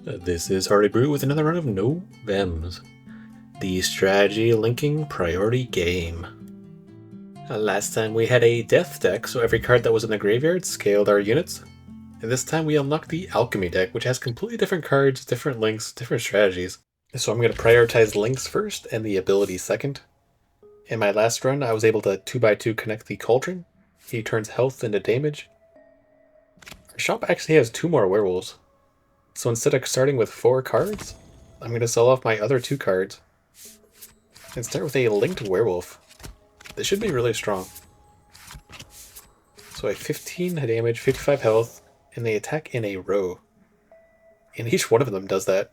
This is Hardy Brew with another run of Novems, the strategy linking priority game. Last time we had a death deck, so every card that was in the graveyard scaled our units. And this time we unlocked the Alchemy deck, which has completely different cards, different links, different strategies. So I'm going to prioritize links first and the ability second. In my last run, I was able to 2x2 connect the Cauldron. He turns health into damage. Our shop actually has 2 more werewolves. So instead of starting with 4 cards, I'm going to sell off my other 2 cards and start with a linked werewolf. This should be really strong. So I have 15 damage, 55 health, and they attack in a row. And each one of them does that.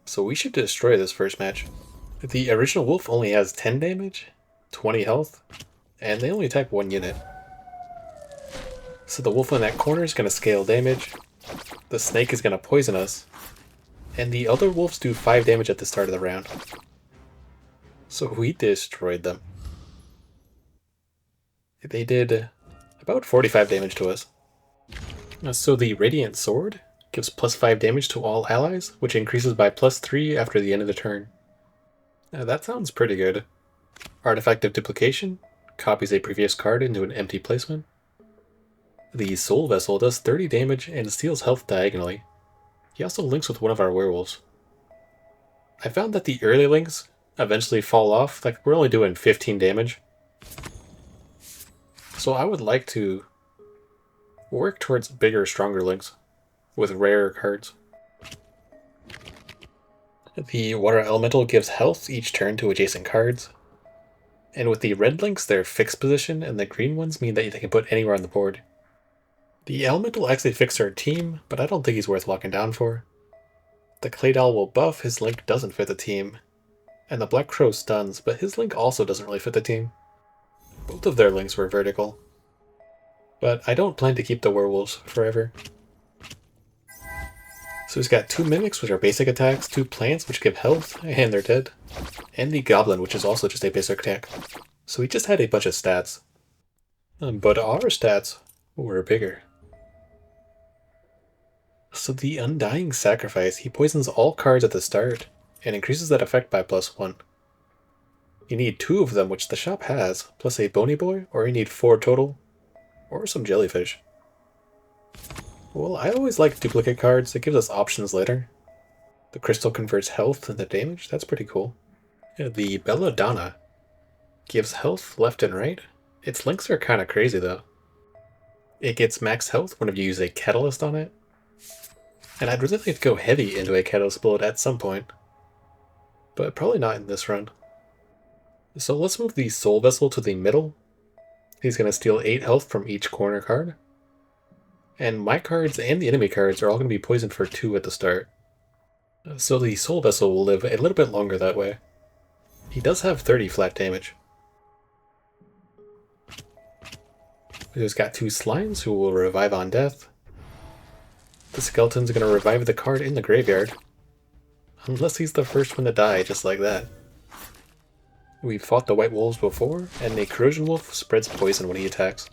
So we should destroy this first match. The original wolf only has 10 damage, 20 health, and they only attack 1 unit. So the wolf in that corner is going to scale damage, the snake is going to poison us, and the other wolves do 5 damage at the start of the round. So we destroyed them. They did about 45 damage to us. So the Radiant Sword gives plus 5 damage to all allies, which increases by plus 3 after the end of the turn. That sounds pretty good. Artifact of Duplication copies a previous card into an empty placement. The Soul Vessel does 30 damage and steals health diagonally. He also links with one of our werewolves. I found that the early links eventually fall off, like we're only doing 15 damage. So I would like to work towards bigger, stronger links with rarer cards. The Water Elemental gives health each turn to adjacent cards. And with the red links, they're fixed position, and the green ones mean that they can put anywhere on the board. The Elemental actually fixed our team, but I don't think he's worth locking down for. The Claydol will buff, his link doesn't fit the team. And the Black Crow stuns, but his link also doesn't really fit the team. Both of their links were vertical. But I don't plan to keep the werewolves forever. So he's got 2 mimics, which are basic attacks, 2 plants, which give health, and they're dead, and the goblin, which is also just a basic attack. So he just had a bunch of stats. But our stats were bigger. So the Undying Sacrifice, he poisons all cards at the start, and increases that effect by plus 1. You need 2 of them, which the shop has, plus a Bony Boy, or you need 4 total, or some jellyfish. Well, I always like duplicate cards, it gives us options later. The crystal converts health into damage, that's pretty cool. The Belladonna gives health left and right. Its links are kinda crazy though. It gets max health whenever you use a catalyst on it. And I'd really like to go heavy into a catalyst build at some point. But probably not in this run. So let's move the Soul Vessel to the middle. He's going to steal 8 health from each corner card. And my cards and the enemy cards are all going to be poisoned for 2 at the start. So the Soul Vessel will live a little bit longer that way. He does have 30 flat damage. He's got 2 slimes who will revive on death. The skeleton's going to revive the card in the graveyard. Unless he's the first one to die, just like that. We've fought the white wolves before, and the corrosion wolf spreads poison when he attacks.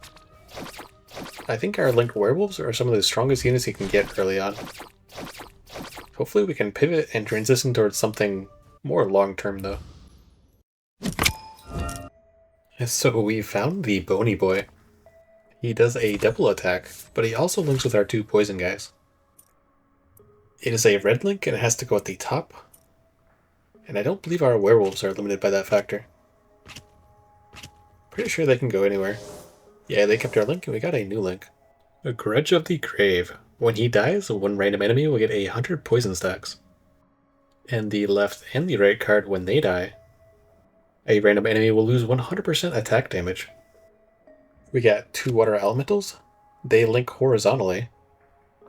I think our linked werewolves are some of the strongest units you can get early on. Hopefully we can pivot and transition towards something more long-term though. So we found the Bony Boy. He does a double attack, but he also links with our 2 poison guys. It is a red link and it has to go at the top. And I don't believe our werewolves are limited by that factor. Pretty sure they can go anywhere. Yeah, they kept our link and we got a new link. A Grudge of the Grave. When he dies, 1 random enemy will get 100 poison stacks. And the left and the right card, when they die, a random enemy will lose 100% attack damage. We got 2 water elementals. They link horizontally.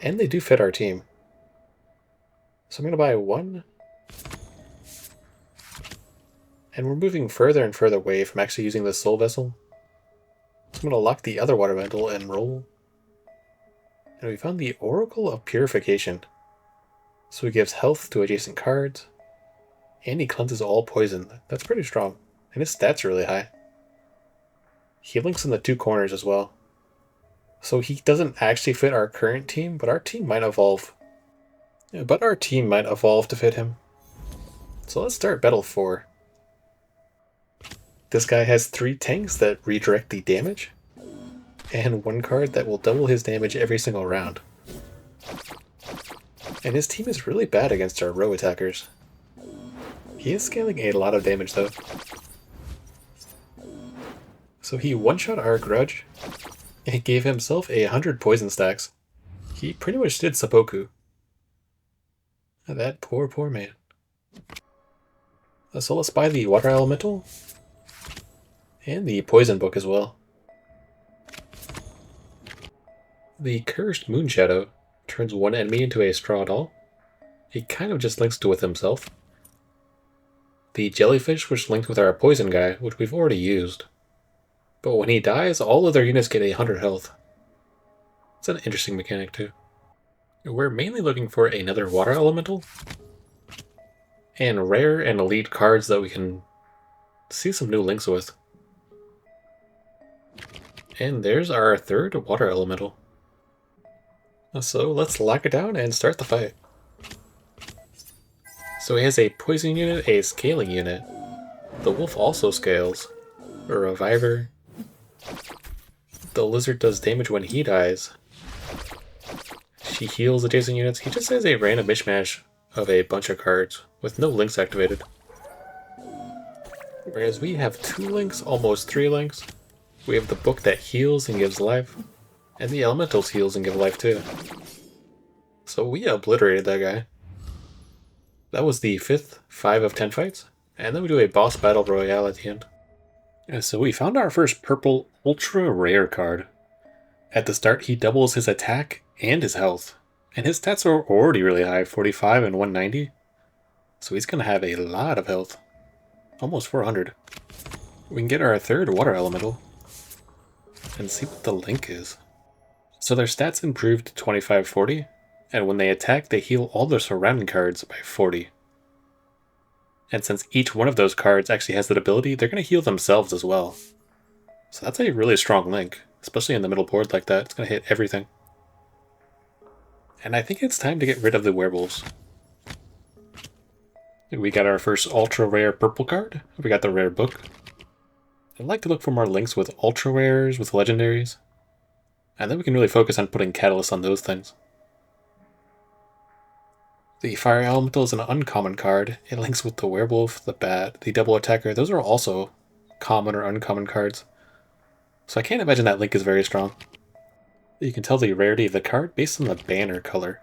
And they do fit our team. So I'm going to buy 1. And we're moving further and further away from actually using the Soul Vessel. So I'm going to lock the other water elemental and roll. And we found the Oracle of Purification. So he gives health to adjacent cards. And he cleanses all poison. That's pretty strong. And his stats are really high. He links in the 2 corners as well. So he doesn't actually fit our current team, but our team might evolve. Yeah, but our team might evolve to fit him. So let's start Battle 4. This guy has 3 tanks that redirect the damage, and 1 card that will double his damage every single round. And his team is really bad against our row attackers. He is scaling a lot of damage though. So he one-shot our Grudge, and gave himself 100 poison stacks. He pretty much did seppuku. That poor, poor man. So let's buy the Water Elemental, and the Poison Book as well. The Cursed Moonshadow turns one enemy into a straw doll. He kind of just links to with himself. The Jellyfish, which linked with our Poison guy, which we've already used. But when he dies, all other units get 100 health. It's an interesting mechanic too. We're mainly looking for another Water Elemental, and rare and elite cards that we can see some new links with. And there's our third Water Elemental. So let's lock it down and start the fight. So he has a Poison unit, a Scaling unit. The Wolf also scales. A Reviver. The Lizard does damage when he dies. She heals adjacent units. He just has a random mishmash of a bunch of cards with no links activated. Whereas we have 2 links, almost 3 links. We have the book that heals and gives life, and the elementals heals and give life too. So we obliterated that guy. That was the 5th 5 of 10 fights, and then we do a boss battle royale at the end. And so we found our first purple ultra rare card. At the start he doubles his attack and his health, and his stats are already really high, 45 and 190. So he's going to have a lot of health, almost 400. We can get our third Water Elemental and see what the link is. So their stats improved to 2540, and when they attack, they heal all their surrounding cards by 40. And since each one of those cards actually has that ability, they're going to heal themselves as well. So that's a really strong link, especially in the middle board like that. It's going to hit everything. And I think it's time to get rid of the werewolves. We got our first ultra rare purple card. We got the rare book. I'd like to look for more links with ultra rares, with legendaries. And then we can really focus on putting catalysts on those things. The Fire Elemental is an uncommon card. It links with the Werewolf, the Bat, the Double Attacker. Those are also common or uncommon cards. So I can't imagine that link is very strong. You can tell the rarity of the card based on the banner color.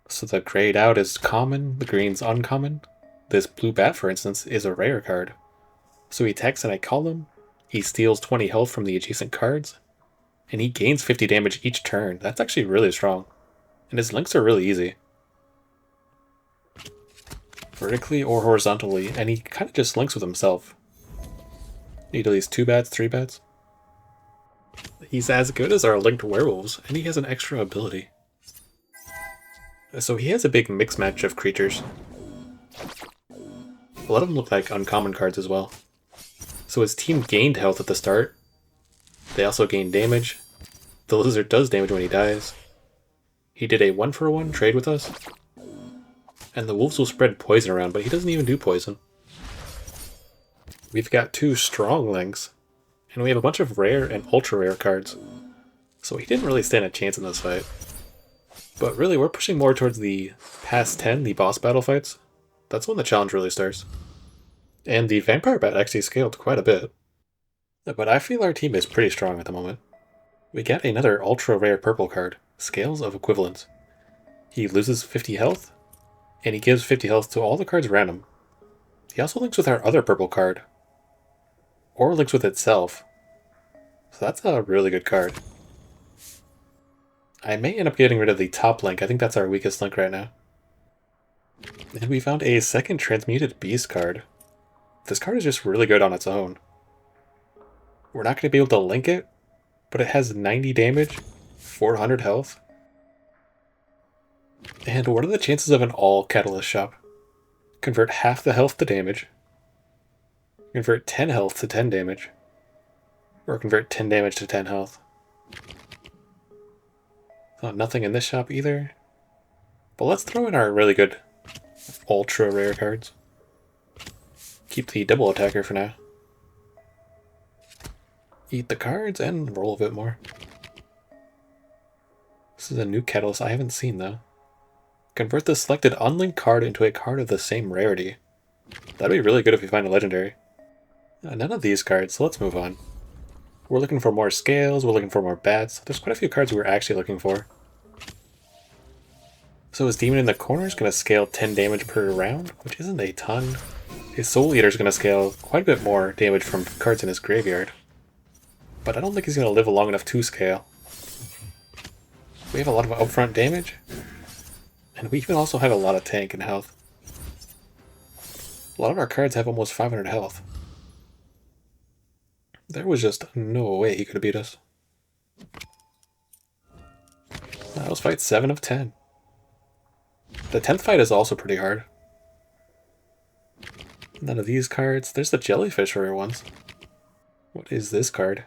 So the grayed out is common, the green's uncommon. This Blue Bat, for instance, is a rare card. So he attacks and I call him, he steals 20 health from the adjacent cards, and he gains 50 damage each turn. That's actually really strong. And his links are really easy. Vertically or horizontally, and he kind of just links with himself. Need at least 2 bats, 3 bats. He's as good as our linked werewolves, and he has an extra ability. So he has a big mix match of creatures. A lot of them look like uncommon cards as well. So his team gained health at the start. They also gained damage. The lizard does damage when he dies. He did a 1-for-1 trade with us. And the wolves will spread poison around, but he doesn't even do poison. We've got 2 strong links, and we have a bunch of rare and ultra rare cards. So he didn't really stand a chance in this fight. But really, we're pushing more towards the past 10, the boss battle fights. That's when the challenge really starts. And the Vampire Bat actually scaled quite a bit. But I feel our team is pretty strong at the moment. We get another ultra rare purple card, Scales of Equivalence. He loses 50 health, and he gives 50 health to all the cards around him. He also links with our other purple card, or links with itself. So that's a really good card. I may end up getting rid of the top link. I think that's our weakest link right now. And we found a second Transmuted Beast card. This card is just really good on its own. We're not going to be able to link it, but it has 90 damage, 400 health. And what are the chances of an all catalyst shop? Convert half the health to damage. Convert 10 health to 10 damage. Or convert 10 damage to 10 health. Oh, nothing in this shop either. But let's throw in our really good ultra rare cards. Keep the double attacker for now. Eat the cards and roll a bit more. This is a new catalyst I haven't seen though. Convert the selected unlinked card into a card of the same rarity. That'd be really good if we find a legendary. None of these cards, so let's move on. We're looking for more scales, we're looking for more bats. There's quite a few cards we're actually looking for. So his Demon in the Corner is going to scale 10 damage per round, which isn't a ton. His Soul Eater is going to scale quite a bit more damage from cards in his graveyard. But I don't think he's going to live long enough to scale. We have a lot of upfront damage. And we even also have a lot of tank and health. A lot of our cards have almost 500 health. There was just no way he could have beat us. That was fight 7 of 10. The 10th fight is also pretty hard. None of these cards. There's the jellyfish rare ones. What is this card?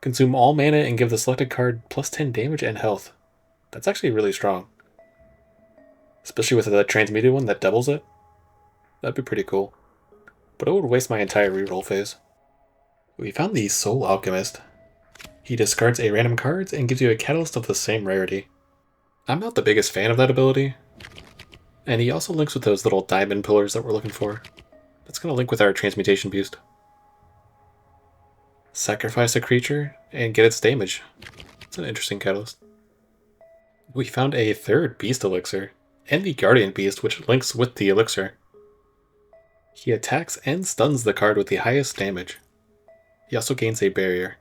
Consume all mana and give the selected card plus 10 damage and health. That's actually really strong. Especially with the transmuted one that doubles it. That'd be pretty cool. But it would waste my entire reroll phase. We found the Soul Alchemist. He discards a random card and gives you a catalyst of the same rarity. I'm not the biggest fan of that ability. And he also links with those little diamond pillars that we're looking for. That's going to link with our transmutation beast. Sacrifice a creature and get its damage. It's an interesting catalyst. We found a third beast elixir. And the Guardian Beast, which links with the elixir. He attacks and stuns the card with the highest damage. He also gains a barrier.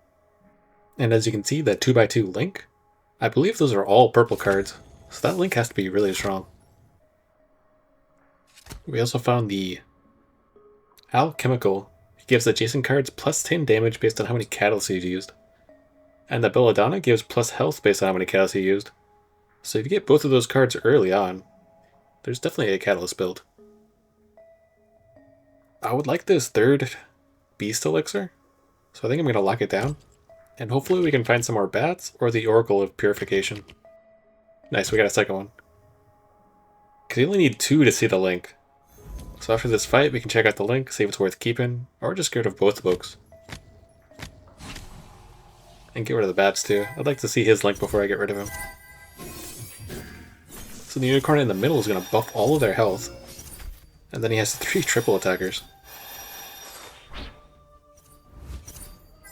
And as you can see, that 2x2 link, I believe those are all purple cards, so that link has to be really strong. We also found the Alchemical. He gives adjacent cards plus 10 damage based on how many catalysts you used. And the Belladonna gives plus health based on how many catalysts you used. So if you get both of those cards early on, there's definitely a catalyst build. I would like this third beast elixir, so I think I'm going to lock it down. And hopefully we can find some more bats or the Oracle of Purification. Nice, we got a second one. Because you only need 2 to see the link. So after this fight, we can check out the link, see if it's worth keeping, or just get rid of both books. And get rid of the bats too. I'd like to see his link before I get rid of him. So the unicorn in the middle is going to buff all of their health. And then he has 3 triple attackers.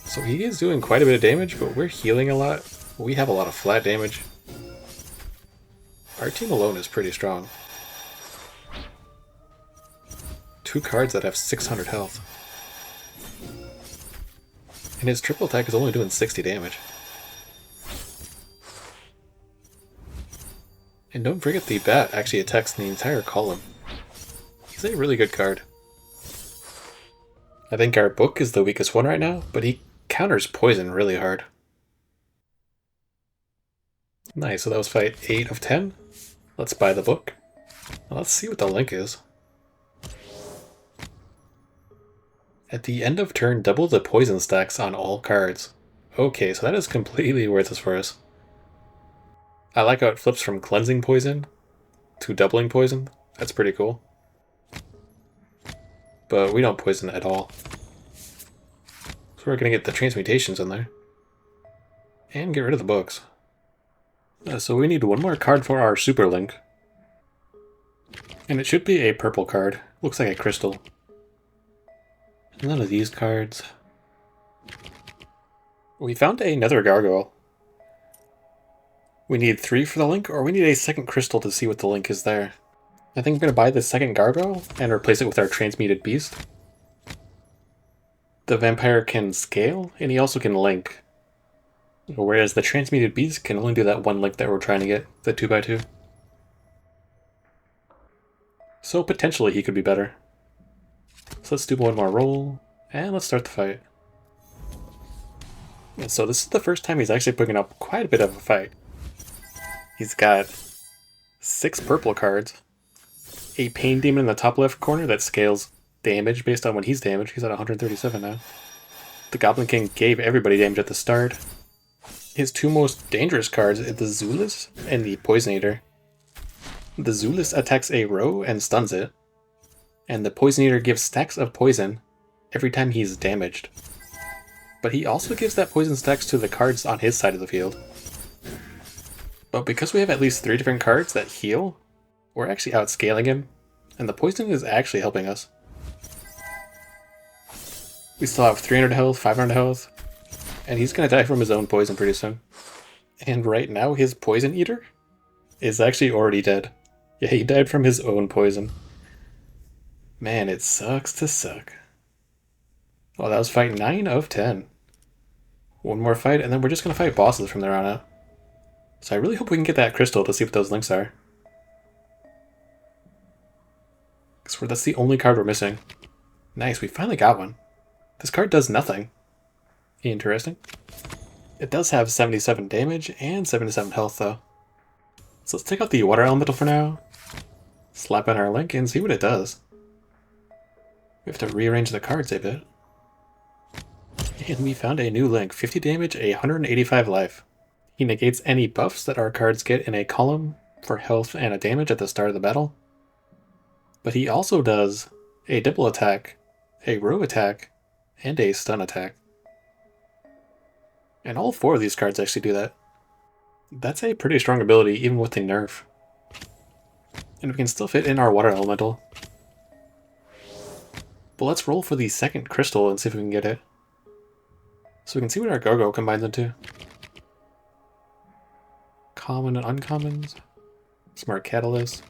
So he is doing quite a bit of damage, but we're healing a lot. We have a lot of flat damage. Our team alone is pretty strong. 2 cards that have 600 health. And his triple attack is only doing 60 damage. And don't forget the bat actually attacks the entire column. He's a really good card. I think our book is the weakest one right now, but he counters poison really hard. Nice, so that was fight 8 of 10. Let's buy the book. Now let's see what the link is. At the end of turn, double the poison stacks on all cards. Okay, so that is completely worthless for us. I like how it flips from cleansing poison to doubling poison. That's pretty cool. But we don't poison at all. So we're going to get the transmutations in there. And get rid of the books. So we need one more card for our super link. And it should be a purple card. Looks like a crystal. None of these cards. We found another gargoyle. We need 3 for the link, or we need a second crystal to see what the link is there. I think I'm going to buy the second gargoyle and replace it with our transmuted beast. The vampire can scale, and he also can link. Whereas the transmuted beast can only do that one link that we're trying to get, the 2x2. So potentially he could be better. So let's do one more roll, and let's start the fight. And so this is the first time he's actually putting up quite a bit of a fight. He's got 6 purple cards, a pain demon in the top left corner that scales damage based on when he's damaged. He's at 137 now. The Goblin King gave everybody damage at the start. His 2 most dangerous cards are the Zulus and the Poison Eater. The Zulus attacks a row and stuns it, and the Poison Eater gives stacks of poison every time he's damaged. But he also gives that poison stacks to the cards on his side of the field. But because we have at least 3 different cards that heal, we're actually outscaling him, and the poison is actually helping us. We still have 300 health, 500 health, and he's going to die from his own poison pretty soon. And right now his Poison Eater is actually already dead. Yeah, he died from his own poison. Man, it sucks to suck. Oh, that was fight 9 of 10. One more fight, and then we're just going to fight bosses from there on out. So I really hope we can get that crystal to see what those links are. Because that's the only card we're missing. Nice, we finally got one. This card does nothing. Interesting. It does have 77 damage and 77 health though. So let's take out the water elemental for now. Slap in our link and see what it does. We have to rearrange the cards a bit. And we found a new link. 50 damage, 185 life. He negates any buffs that our cards get in a column for health and a damage at the start of the battle. But he also does a double attack, a row attack, and a stun attack. And all 4 of these cards actually do that. That's a pretty strong ability, even with the nerf. And we can still fit in our water elemental. But let's roll for the second crystal and see if we can get it. So we can see what our Go-Go combines into. Common and uncommons. Smart Catalyst.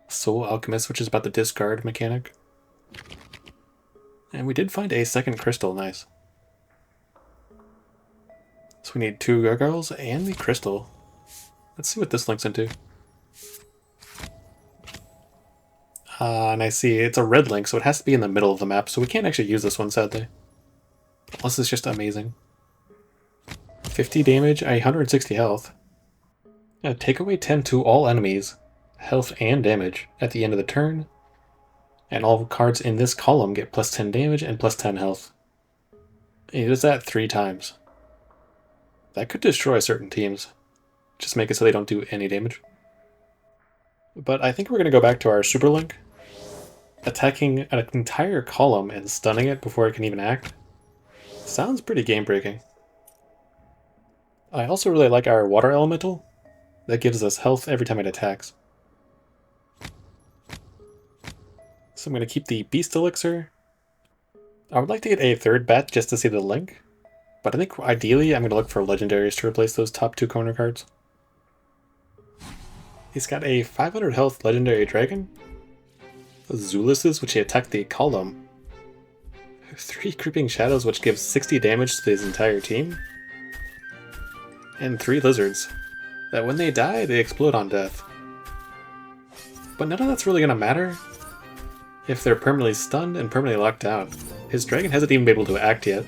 Soul Alchemist, which is about the discard mechanic. And we did find a second crystal, nice. So we need 2 gargoyles and the crystal. Let's see what this links into. And I see it's a red link, so it has to be in the middle of the map, so we can't actually use this one, sadly. Unless it's just amazing. 50 damage, 160 health. Take away 10 to all enemies, health and damage, at the end of the turn. And all cards in this column get plus 10 damage and plus 10 health. And he does that 3 times. That could destroy certain teams. Just make it so they don't do any damage. But I think we're going to go back to our super link. Attacking an entire column and stunning it before it can even act. Sounds pretty game breaking. I also really like our water elemental. That gives us health every time it attacks. So I'm going to keep the Beast Elixir. I would like to get a 3rd bat just to see the link. But I think ideally I'm going to look for legendaries to replace those top 2 corner cards. He's got a 500 health legendary dragon. Zulus, which he attacked the column. 3 creeping shadows, which gives 60 damage to his entire team. And 3 lizards, that when they die, they explode on death. But none of that's really going to matter if they're permanently stunned and permanently locked out. His dragon hasn't even been able to act yet.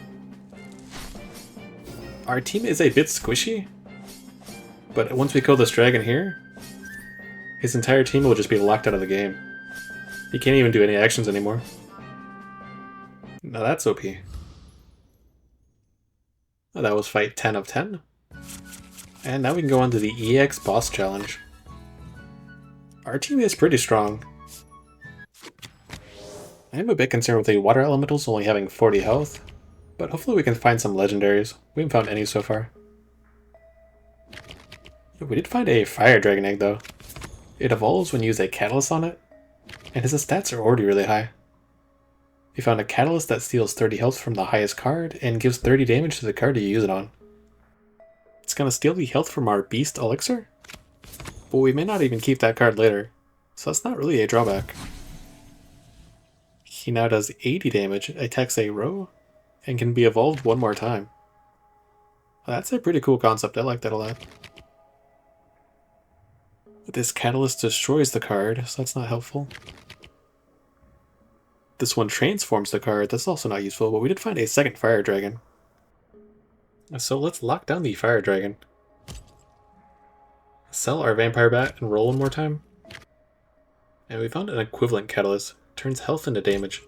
Our team is a bit squishy, but once we kill this dragon here, his entire team will just be locked out of the game. He can't even do any actions anymore. Now that's OP. Oh, that was fight 10 of 10. And now we can go on to the EX boss challenge. Our team is pretty strong. I am a bit concerned with the water elementals only having 40 health, but hopefully we can find some legendaries. We haven't found any so far. We did find a fire dragon egg though. It evolves when you use a catalyst on it, and his stats are already really high. We found a catalyst that steals 30 health from the highest card and gives 30 damage to the card you use it on. It's going to steal the health from our Beast Elixir, but we may not even keep that card later, so that's not really a drawback. He now does 80 damage, attacks a row, and can be evolved 1 more time. That's a pretty cool concept, I like that a lot. This catalyst destroys the card, so that's not helpful. This one transforms the card, that's also not useful, but we did find a second fire dragon. So let's lock down the fire dragon. Sell our vampire bat and roll 1 more time. And we found an equivalent catalyst. Turns health into damage.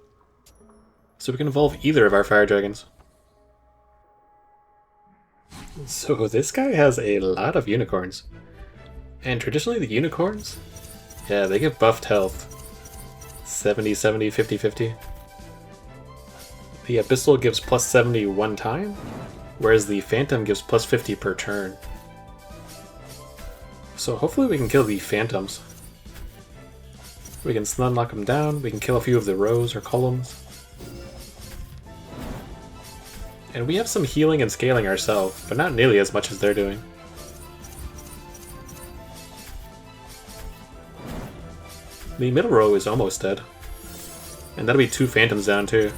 So we can evolve either of our fire dragons. So this guy has a lot of unicorns. And traditionally the unicorns, yeah, they give buffed health. 70, 70, 50, 50. The Abyssal gives plus 70 one time, whereas the Phantom gives plus 50 per turn. So hopefully we can kill the Phantoms. We can stun lock them down, we can kill a few of the rows or columns. And we have some healing and scaling ourselves, but not nearly as much as they're doing. The middle row is almost dead. And that'll be 2 Phantoms down too.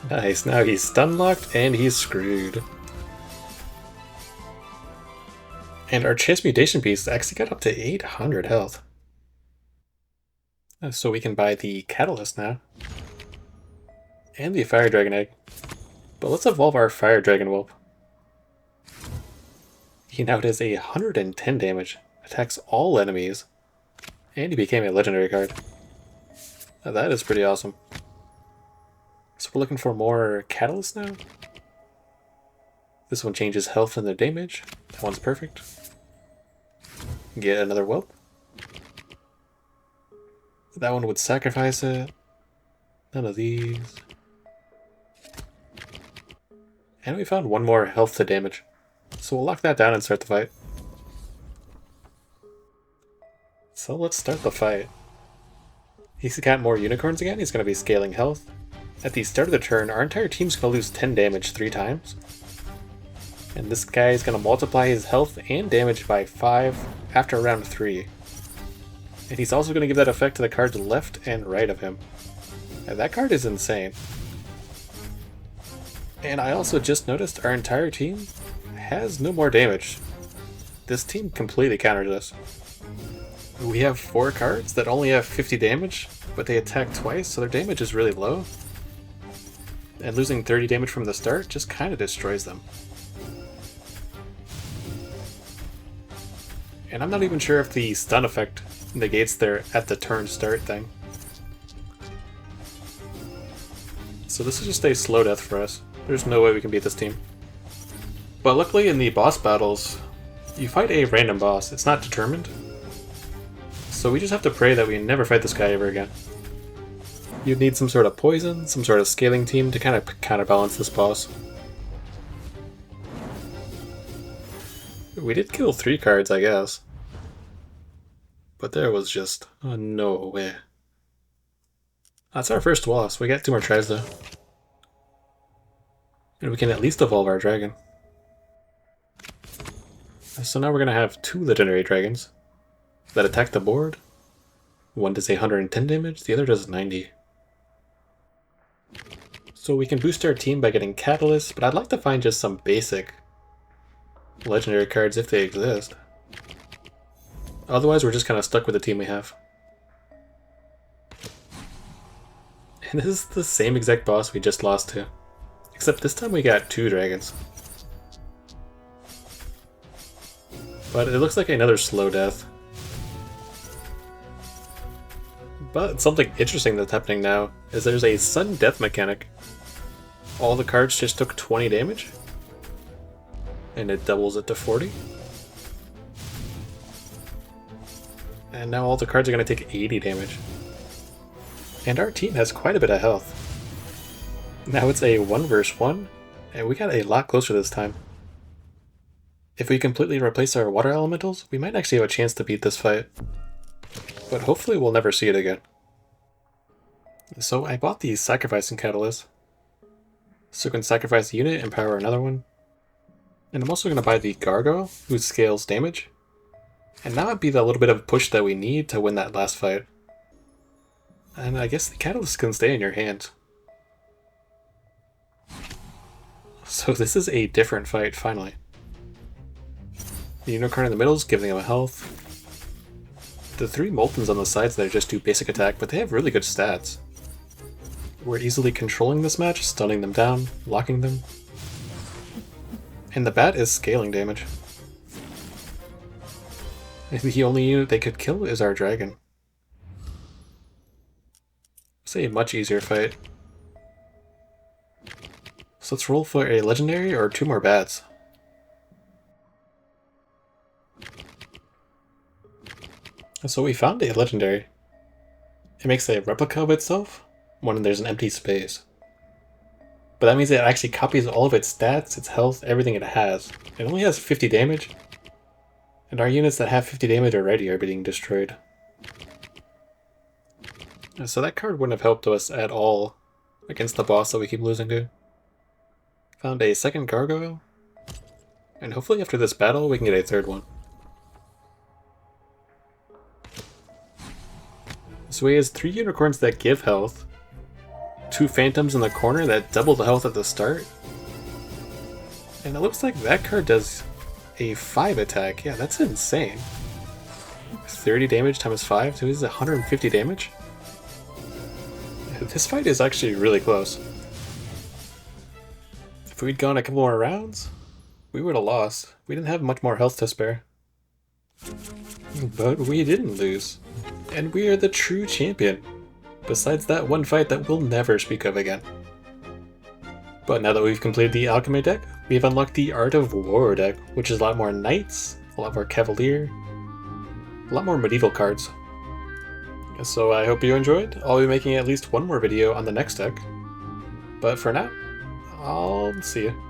Nice, now he's stun locked and he's screwed. And our Transmutation Piece actually got up to 800 health. So we can buy the Catalyst now. And the Fire Dragon Egg. But let's evolve our Fire Dragon Whelp. He now does 110 damage, attacks all enemies, and he became a legendary card. Now that is pretty awesome. So we're looking for more Catalyst now. This one changes health and the damage. That one's perfect. Get another Whelp. That one would sacrifice it. None of these. And we found one more health to damage. So we'll lock that down and start the fight. So let's start the fight. He's got more unicorns again, he's going to be scaling health. At the start of the turn, our entire team's going to lose 10 damage 3 times. And this guy is going to multiply his health and damage by 5 after round 3. And he's also going to give that effect to the cards left and right of him. And that card is insane. And I also just noticed our entire team has no more damage. This team completely countered this. We have 4 cards that only have 50 damage, but they attack twice, so their damage is really low. And losing 30 damage from the start just kind of destroys them. And I'm not even sure if the stun effect negates their at the turn start thing. So this is just a slow death for us. There's no way we can beat this team. But luckily in the boss battles, you fight a random boss. It's not determined. So we just have to pray that we never fight this guy ever again. You'd need some sort of poison, some sort of scaling team to kind of counterbalance this boss. We did kill 3 cards, I guess. But there was just no way. That's our first loss. We got 2 more tries though. And we can at least evolve our dragon. So now we're going to have 2 legendary dragons that attack the board. One does 110 damage, the other does 90. So we can boost our team by getting Catalyst, but I'd like to find just some basic legendary cards if they exist. Otherwise we're just kind of stuck with the team we have. And this is the same exact boss we just lost to. Except this time we got 2 dragons. But it looks like another slow death. But something interesting that's happening now is there's a sudden death mechanic. All the cards just took 20 damage. And it doubles it to 40. And now all the cards are going to take 80 damage. And our team has quite a bit of health. Now it's a 1 versus 1, and we got a lot closer this time. If we completely replace our water elementals, we might actually have a chance to beat this fight. But hopefully we'll never see it again. So I bought the Sacrificing Catalyst. So we can sacrifice a unit and power another one. And I'm also going to buy the Gargoyle, who scales damage. And that would be the little bit of push that we need to win that last fight. And I guess the Catalyst can stay in your hand. So this is a different fight, finally. The unicorn in the middle is giving them a health. The 3 Moltons on the sides there just do basic attack, but they have really good stats. We're easily controlling this match, stunning them down, locking them. And the bat is scaling damage. The only unit they could kill is our dragon. It's a much easier fight. So let's roll for a legendary or 2 more bats. So we found a legendary. It makes a replica of itself when there's an empty space. But that means it actually copies all of its stats, its health, everything it has. It only has 50 damage. And our units that have 50 damage already are being destroyed. So that card wouldn't have helped us at all against the boss that we keep losing to. Found a second gargoyle. And hopefully after this battle we can get a third one. So he has 3 unicorns that give health, 2 phantoms in the corner that double the health at the start. And it looks like that card does a 5 attack. Yeah, that's insane. 30 damage times 5, so he's 150 damage. This fight is actually really close. If we'd gone a couple more rounds, we would have lost. We didn't have much more health to spare. But we didn't lose. And we are the true champion. Besides that one fight that we'll never speak of again. But now that we've completed the Alchemy deck, we've unlocked the Art of War deck, which is a lot more knights, a lot more cavalier, a lot more medieval cards. So I hope you enjoyed. I'll be making at least one more video on the next deck. But for now, I'll see you.